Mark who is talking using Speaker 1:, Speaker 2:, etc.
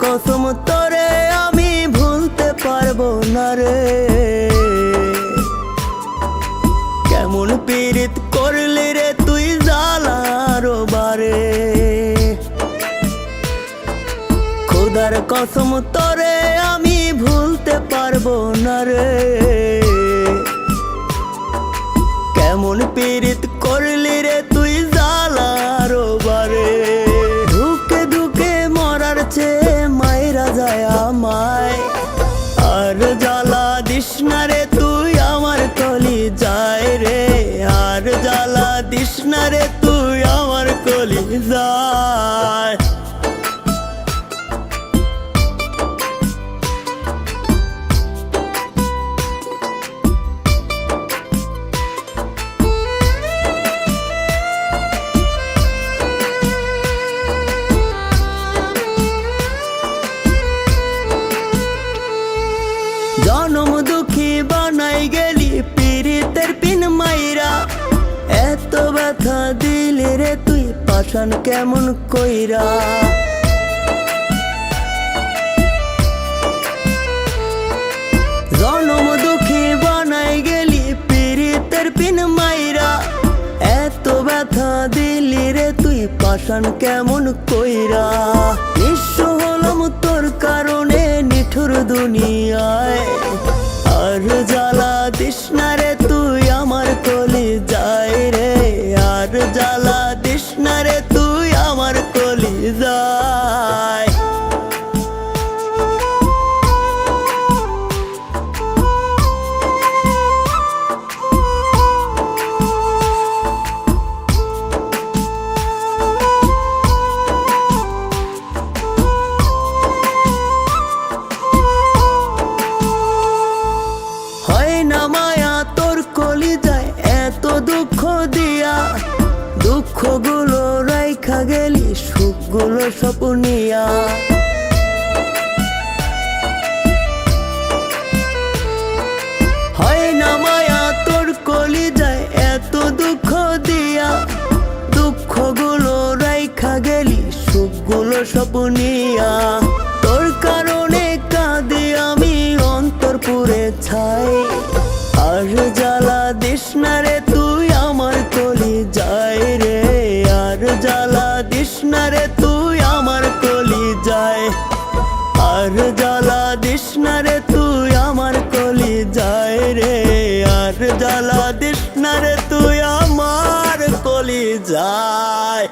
Speaker 1: কসম তোরে আমি ভুলতে পারবো না রে। কেমন পীড়িত করলি রে তুই জ্বালার বারে। খোদার কসম তোরে আমি ভুলতে পারবো না রে। কেমন পীড়িত করলি রে তুই জ্বালার বারে। ধুকে ধুকে মরার চেয়ে মায়েরা যায় আমায়। আর জ্বালা দিস না রে তুই আমার কলি যায় রে। আর জ্বালা দিস না রে তুই আমার কলি যায়। জনম দুঃখী বানাই গেলি পীড়িতের পিন মাইরা। এত ব্যথা দিলি রে তুই পাষাণ কেমন কইরা। জনম দুঃখী বানাই গেলি পীড়িতের পিন মাইরা। এত ব্যথা দিলি রে তুই পাষাণ কেমন কইরা। নিঃস্ব হলাম তোর কারণে নিঠুর দুনিয়ায়। আর জ্বালা দিস না রে তুই আমার কলি যায় রে। আর জ্বালা দিস না রে তুই আমার কলি যায়। হয় না মায়া তোর কলি যায় এত দুঃখ দিয়া। দুঃখগুলো রাইখা গেলি সুখগুলো স্বপ্নিয়া। হয় না মায়া তোর কলি যায় এত দুঃখ দিয়া। দুঃখগুলো রাইখা গেলি সুখগুলো স্বপ্নিয়া। তোর কারণে কাঁদি আমি অন্তর পুরে ছাই। আর জ্বালা দিস না রে তুই আমার কলি যায় রে। আর জ্বালা দিস না রে তুই আমার কলি যায়। আর জ্বালা দিস না রে তুই আমার কলি যায় রে। আর জ্বালা দিস না রে তুই আমার কলি যায়।